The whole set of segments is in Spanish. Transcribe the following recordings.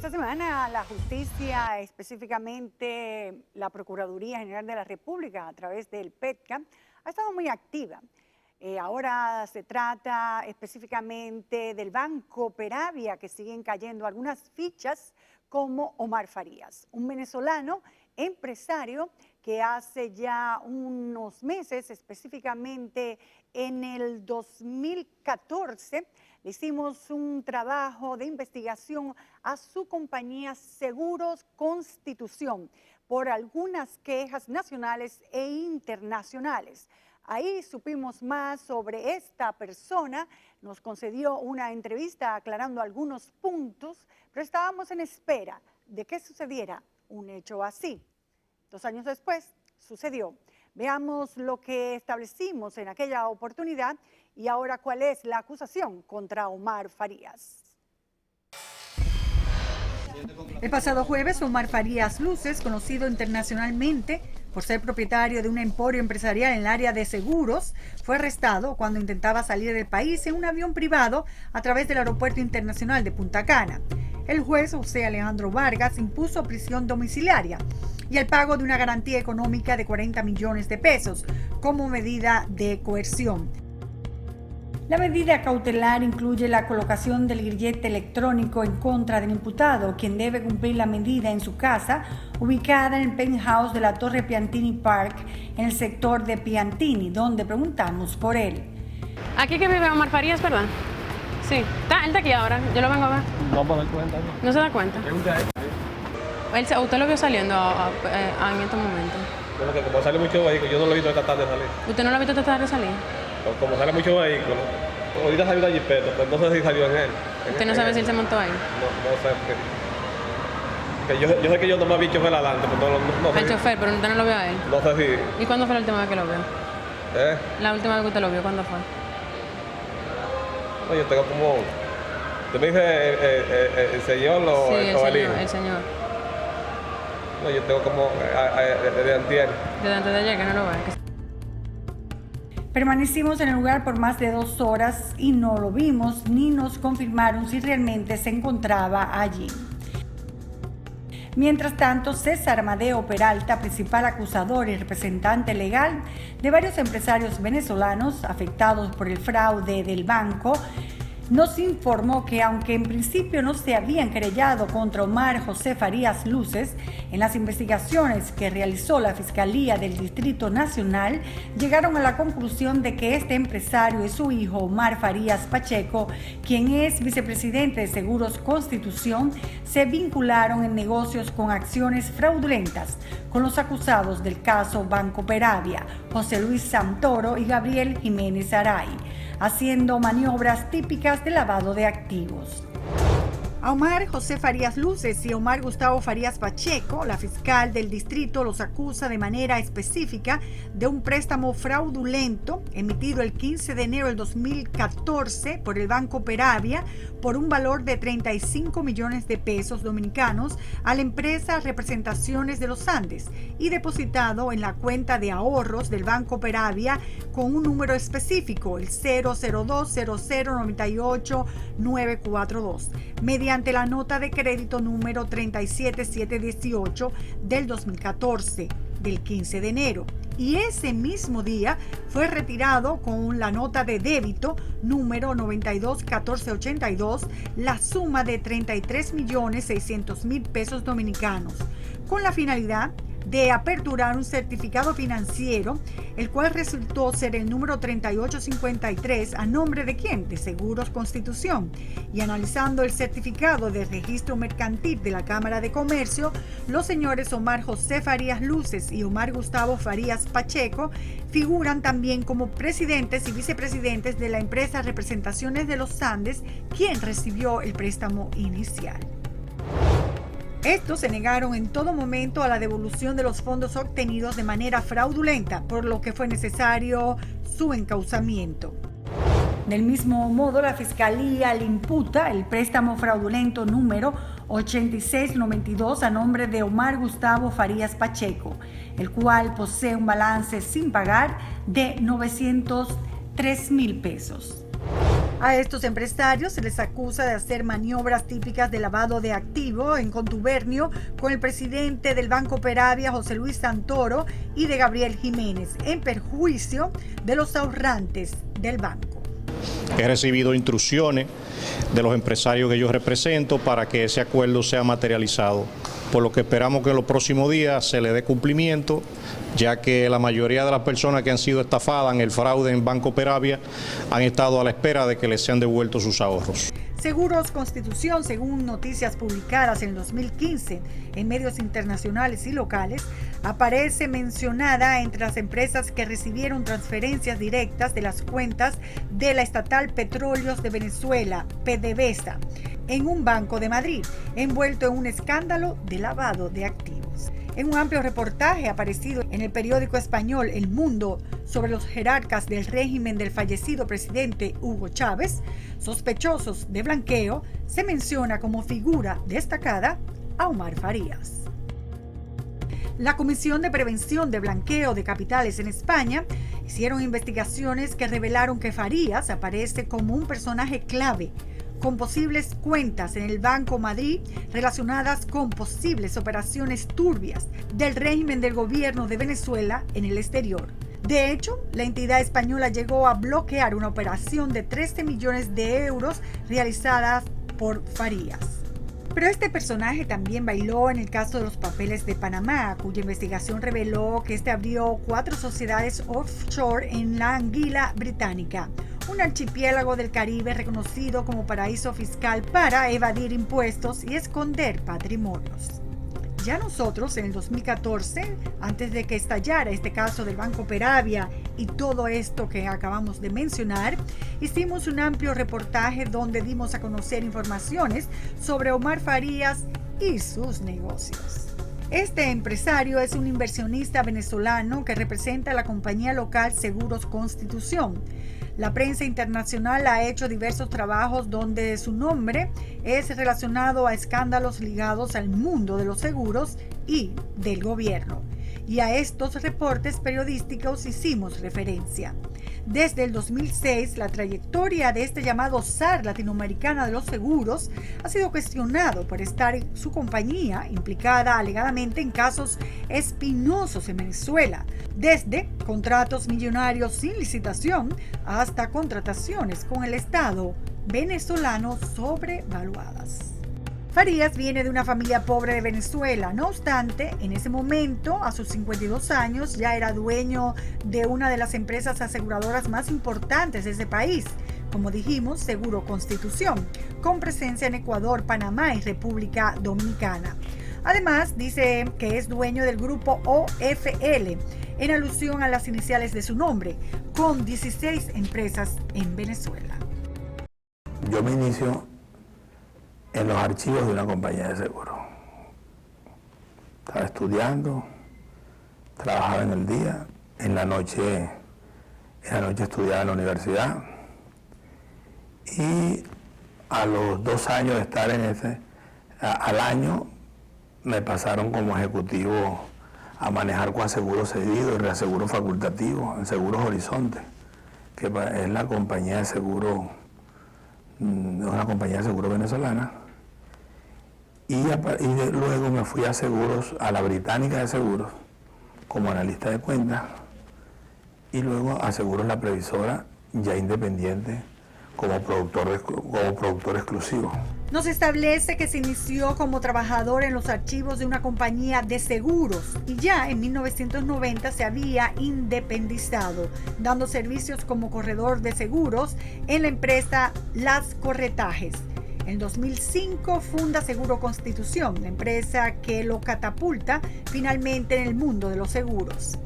Esta semana la justicia, específicamente la Procuraduría General de la República a través del PETCA, ha estado muy activa. Ahora se trata específicamente del Banco Peravia, que siguen cayendo algunas fichas como Omar Farías, un venezolano empresario que hace ya unos meses, específicamente en el 2014, le hicimos un trabajo de investigación a su compañía Seguros Constitución por algunas quejas nacionales e internacionales. Ahí supimos más sobre esta persona, nos concedió una entrevista aclarando algunos puntos, pero estábamos en espera de que sucediera un hecho así. 2 años después sucedió. Veamos lo que establecimos en aquella oportunidad y ahora cuál es la acusación contra Omar Farías. El pasado jueves, Omar Farías Luces, conocido internacionalmente por ser propietario de un emporio empresarial en el área de seguros, fue arrestado cuando intentaba salir del país en un avión privado a través del Aeropuerto Internacional de Punta Cana. El juez José Alejandro Vargas impuso prisión domiciliaria y el pago de una garantía económica de 40 millones de pesos como medida de coerción. La medida cautelar incluye la colocación del grillete electrónico en contra del imputado, quien debe cumplir la medida en su casa, ubicada en el penthouse de la Torre Piantini Park, en el sector de Piantini, donde preguntamos por él. Aquí que vive Omar Farías, ¿verdad? Sí. Él está aquí ahora, yo lo vengo a ver. No me doy cuenta. ¿No se da cuenta? ¿Usted lo vio saliendo en estos momentos? Como que como sale mucho vehículo, yo no lo he visto tratar de salir. ¿Usted no lo ha visto tratar de salir? Como sale mucho vehículo, ahorita salió una jipeta, pues no sé si salió en él. ¿Usted no sabe si él se montó ahí? No sé. Que yo sé que yo no me he visto chofer adelante, pero no sé. El chofer, pero usted no lo vio a él. No sé si... ¿Y cuándo fue la última vez que lo vio? La última vez que usted lo vio, ¿cuándo fue? No, yo tengo como... ¿Usted me dice el señor o sí, el hijo? el señor. No, yo tengo como desde antier. Desde antes de ayer que no lo ve. Permanecimos en el lugar por más de 2 horas y no lo vimos ni nos confirmaron si realmente se encontraba allí. Mientras tanto, César Amadeo Peralta, principal acusador y representante legal de varios empresarios venezolanos afectados por el fraude del banco, nos informó que aunque en principio no se habían querellado contra Omar José Farías Luces, en las investigaciones que realizó la Fiscalía del Distrito Nacional, llegaron a la conclusión de que este empresario y su hijo Omar Farías Pacheco, quien es vicepresidente de Seguros Constitución, se vincularon en negocios con acciones fraudulentas con los acusados del caso Banco Peravia, José Luis Santoro y Gabriel Jiménez Aray, haciendo maniobras típicas de lavado de activos. A Omar José Farías Luces y Omar Gustavo Farías Pacheco, la fiscal del distrito los acusa de manera específica de un préstamo fraudulento emitido el 15 de enero del 2014 por el Banco Peravia por un valor de 35 millones de pesos dominicanos a la empresa Representaciones de los Andes y depositado en la cuenta de ahorros del Banco Peravia con un número específico, el 00200989942, mediante la nota de crédito número 37718 del 2014, del 15 de enero. Y ese mismo día fue retirado con la nota de débito número 921482 la suma de 33.600.000 pesos dominicanos, con la finalidad de aperturar un certificado financiero, el cual resultó ser el número 3853, ¿a nombre de quién? De Seguros Constitución. Y analizando el certificado de registro mercantil de la Cámara de Comercio, los señores Omar José Farías Luces y Omar Gustavo Farías Pacheco figuran también como presidentes y vicepresidentes de la empresa Representaciones de los Andes, quien recibió el préstamo inicial. Estos se negaron en todo momento a la devolución de los fondos obtenidos de manera fraudulenta, por lo que fue necesario su encauzamiento. Del mismo modo, la Fiscalía le imputa el préstamo fraudulento número 8692 a nombre de Omar Gustavo Farías Pacheco, el cual posee un balance sin pagar de 903.000 pesos. A estos empresarios se les acusa de hacer maniobras típicas de lavado de activo en contubernio con el presidente del Banco Peravia, José Luis Santoro, y de Gabriel Jiménez, en perjuicio de los ahorrantes del banco. He recibido instrucciones de los empresarios que yo represento para que ese acuerdo sea materializado, por lo que esperamos que en los próximos días se le dé cumplimiento, ya que la mayoría de las personas que han sido estafadas en el fraude en Banco Peravia han estado a la espera de que les sean devueltos sus ahorros. Seguros Constitución, según noticias publicadas en 2015 en medios internacionales y locales, aparece mencionada entre las empresas que recibieron transferencias directas de las cuentas de la estatal Petróleos de Venezuela, PDVSA, en un banco de Madrid, envuelto en un escándalo de lavado de activos. En un amplio reportaje aparecido en el periódico español El Mundo sobre los jerarcas del régimen del fallecido presidente Hugo Chávez, sospechosos de blanqueo, se menciona como figura destacada a Omar Farías. La Comisión de Prevención de Blanqueo de Capitales en España hicieron investigaciones que revelaron que Farías aparece como un personaje clave, con posibles cuentas en el Banco Madrid relacionadas con posibles operaciones turbias del régimen del gobierno de Venezuela en el exterior. De hecho, la entidad española llegó a bloquear una operación de 13 millones de euros realizada por Farías. Pero este personaje también bailó en el caso de los papeles de Panamá, cuya investigación reveló que este abrió 4 sociedades offshore en la Anguila Británica, un archipiélago del Caribe reconocido como paraíso fiscal para evadir impuestos y esconder patrimonios. Ya nosotros, en el 2014, antes de que estallara este caso del Banco Peravia y todo esto que acabamos de mencionar, hicimos un amplio reportaje donde dimos a conocer informaciones sobre Omar Farías y sus negocios. Este empresario es un inversionista venezolano que representa a la compañía local Seguros Constitución. La prensa internacional ha hecho diversos trabajos donde su nombre es relacionado a escándalos ligados al mundo de los seguros y del gobierno. Y a estos reportes periodísticos hicimos referencia. Desde el 2006, la trayectoria de este llamado zar latinoamericana de los seguros ha sido cuestionado por estar su compañía implicada alegadamente en casos espinosos en Venezuela, desde contratos millonarios sin licitación hasta contrataciones con el Estado venezolano sobrevaluadas. Farías viene de una familia pobre de Venezuela. No obstante, en ese momento, a sus 52 años, ya era dueño de una de las empresas aseguradoras más importantes de ese país, como dijimos, Seguro Constitución, con presencia en Ecuador, Panamá y República Dominicana. Además, dice que es dueño del grupo OFL, en alusión a las iniciales de su nombre, con 16 empresas en Venezuela. Yo me inicio en los archivos de una compañía de seguro. Estaba estudiando, trabajaba en el día, en la noche estudiaba en la universidad, y a los 2 años de estar en al año me pasaron como ejecutivo a manejar coaseguro cedido y reaseguro facultativo en Seguros Horizonte, que es la compañía de seguro, una compañía de seguro venezolana. Y luego me fui a seguros, a la Británica de Seguros, como analista de cuentas, y luego a Seguros La Previsora, ya independiente, como productor exclusivo. Nos establece que se inició como trabajador en los archivos de una compañía de seguros y ya en 1990 se había independizado, dando servicios como corredor de seguros en la empresa Las Corretajes. En 2005 funda Seguro Constitución, la empresa que lo catapulta finalmente en el mundo de los seguros.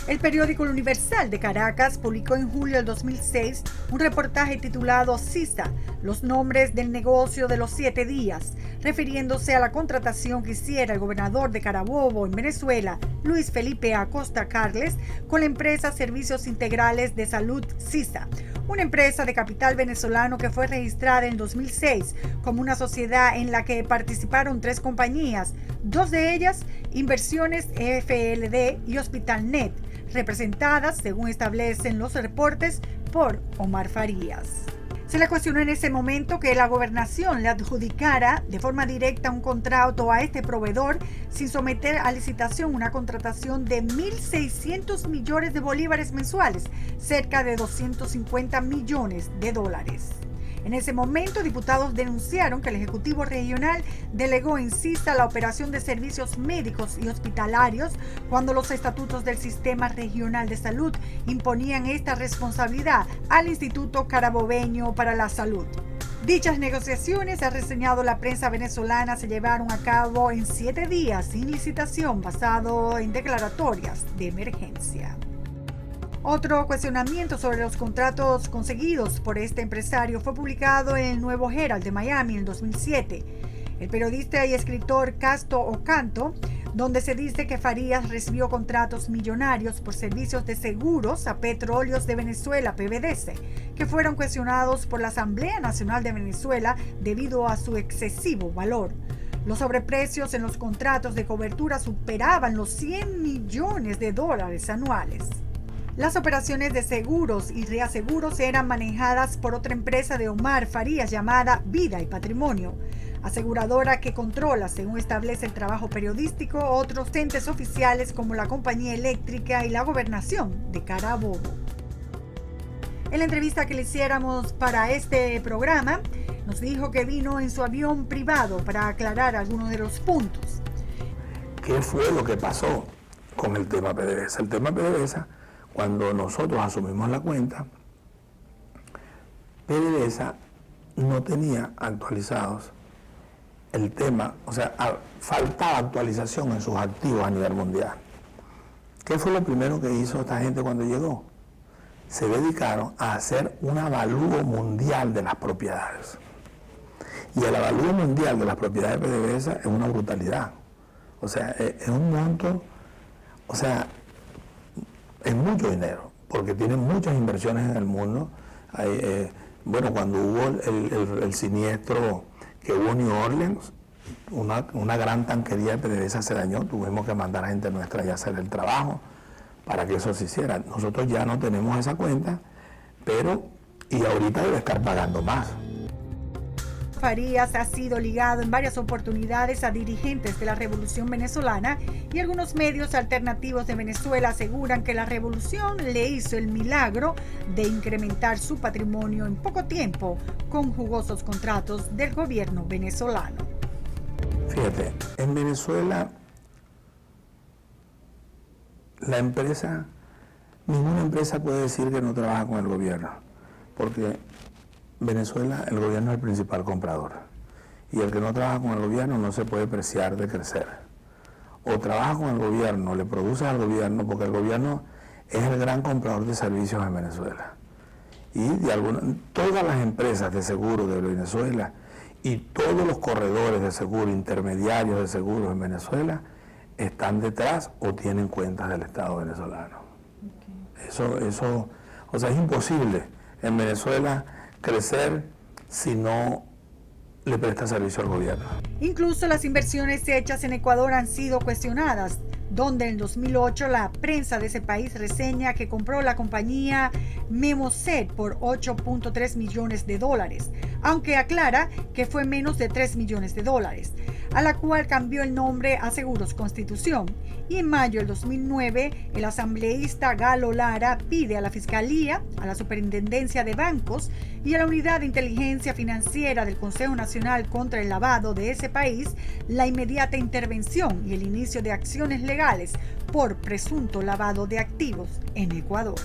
El periódico El Universal de Caracas publicó en julio del 2006 un reportaje titulado CISA, los nombres del negocio de los 7 días, refiriéndose a la contratación que hiciera el gobernador de Carabobo en Venezuela, Luis Felipe Acosta Carles, con la empresa Servicios Integrales de Salud CISA, una empresa de capital venezolano que fue registrada en 2006 como una sociedad en la que participaron 3 compañías, 2 de ellas Inversiones FLD y Hospitalnet, representadas, según establecen los reportes, por Omar Farías. Se le cuestionó en ese momento que la gobernación le adjudicara de forma directa un contrato a este proveedor sin someter a licitación una contratación de 1.600 millones de bolívares mensuales, cerca de 250 millones de dólares. En ese momento, diputados denunciaron que el Ejecutivo Regional delegó en CISA la operación de servicios médicos y hospitalarios cuando los estatutos del Sistema Regional de Salud imponían esta responsabilidad al Instituto Carabobeño para la Salud. Dichas negociaciones, ha reseñado la prensa venezolana, se llevaron a cabo en 7 días sin licitación, basado en declaratorias de emergencia. Otro cuestionamiento sobre los contratos conseguidos por este empresario fue publicado en el Nuevo Herald de Miami en 2007. El periodista y escritor Casto Ocanto, donde se dice que Farías recibió contratos millonarios por servicios de seguros a Petróleos de Venezuela, PDVSA, que fueron cuestionados por la Asamblea Nacional de Venezuela debido a su excesivo valor. Los sobreprecios en los contratos de cobertura superaban los 100 millones de dólares anuales. Las operaciones de seguros y reaseguros eran manejadas por otra empresa de Omar Farías llamada Vida y Patrimonio, aseguradora que controla, según establece el trabajo periodístico, otros entes oficiales como la Compañía Eléctrica y la Gobernación de Carabobo. En la entrevista que le hiciéramos para este programa, nos dijo que vino en su avión privado para aclarar algunos de los puntos. ¿Qué fue lo que pasó con el tema PDVSA? El tema PDVSA, cuando nosotros asumimos la cuenta, PDVSA no tenía actualizados el tema, o sea, faltaba actualización en sus activos a nivel mundial. ¿Qué fue lo primero que hizo esta gente cuando llegó? Se dedicaron a hacer un avalúo mundial de las propiedades. Y el avalúo mundial de las propiedades de PDVSA es una brutalidad. O sea, es un monto, o sea, es mucho dinero, porque tienen muchas inversiones en el mundo. Bueno, cuando hubo el siniestro que hubo en New Orleans, una gran tanquería de PDVSA se dañó, tuvimos que mandar a gente nuestra ya a hacer el trabajo para que eso se hiciera. Nosotros ya no tenemos esa cuenta, pero y ahorita debe estar pagando más. Farías ha sido ligado en varias oportunidades a dirigentes de la Revolución Venezolana y algunos medios alternativos de Venezuela aseguran que la revolución le hizo el milagro de incrementar su patrimonio en poco tiempo con jugosos contratos del gobierno venezolano. Fíjate, en Venezuela la empresa, ninguna empresa puede decir que no trabaja con el gobierno, porque Venezuela, el gobierno es el principal comprador, y el que no trabaja con el gobierno no se puede preciar de crecer. O trabaja con el gobierno, le produce al gobierno, porque el gobierno es el gran comprador de servicios en Venezuela. Y todas las empresas de seguro de Venezuela y todos los corredores de seguro, intermediarios de seguros en Venezuela, están detrás o tienen cuentas del Estado venezolano. Okay. Eso, o sea, es imposible en Venezuela crecer si no le presta servicio al gobierno. Incluso las inversiones hechas en Ecuador han sido cuestionadas, donde en 2008 la prensa de ese país reseña que compró la compañía Memoset por 8.3 millones de dólares, aunque aclara que fue menos de 3 millones de dólares, a la cual cambió el nombre a Seguros Constitución. Y en mayo del 2009, el asambleísta Galo Lara pide a la Fiscalía, a la Superintendencia de Bancos y a la Unidad de Inteligencia Financiera del Consejo Nacional contra el Lavado de ese país la inmediata intervención y el inicio de acciones legales por presunto lavado de activos en Ecuador.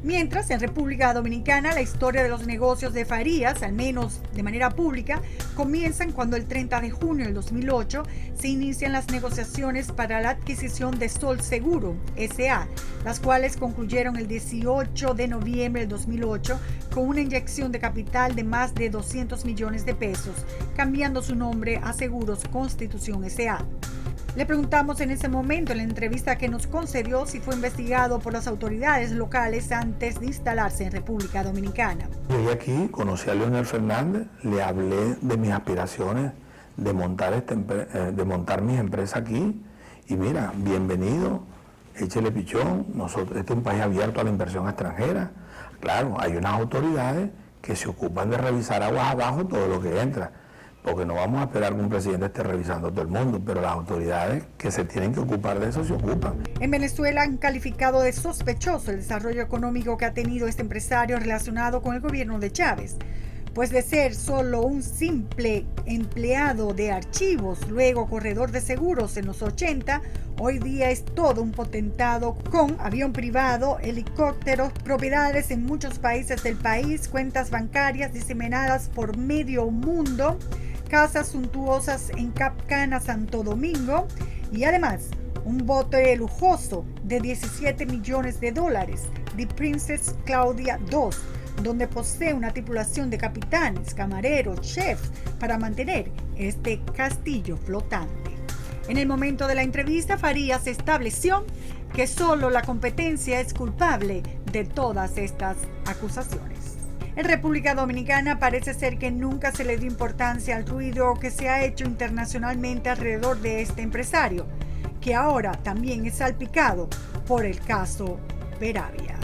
Mientras, en República Dominicana, la historia de los negocios de Farías, al menos de manera pública, comienzan cuando el 30 de junio del 2008 se inician las negociaciones para la adquisición de Sol Seguro, S.A., las cuales concluyeron el 18 de noviembre del 2008 con una inyección de capital de más de 200 millones de pesos, cambiando su nombre a Seguros Constitución S.A. Le preguntamos en ese momento, en la entrevista que nos concedió, si fue investigado por las autoridades locales antes de instalarse en República Dominicana. Llegué aquí, conocí a Leonel Fernández, le hablé de mis aspiraciones de montar mis empresas aquí, y mira, bienvenido, échele pichón, este es un país abierto a la inversión extranjera. Claro, hay unas autoridades que se ocupan de revisar aguas abajo todo lo que entra, porque no vamos a esperar que un presidente esté revisando todo el mundo, pero las autoridades que se tienen que ocupar de eso se ocupan. En Venezuela han calificado de sospechoso el desarrollo económico que ha tenido este empresario relacionado con el gobierno de Chávez, pues de ser solo un simple empleado de archivos, luego corredor de seguros en los 80, hoy día es todo un potentado con avión privado, helicópteros, propiedades en muchos países del país, cuentas bancarias diseminadas por medio mundo, casas suntuosas en Cap Cana, Santo Domingo y además un bote lujoso de $17 millones, The Princess Claudia II, donde posee una tripulación de capitanes, camareros, chefs para mantener este castillo flotante. En el momento de la entrevista, Farías estableció que solo la competencia es culpable de todas estas acusaciones. En República Dominicana parece ser que nunca se le dio importancia al ruido que se ha hecho internacionalmente alrededor de este empresario, que ahora también es salpicado por el caso Peravia.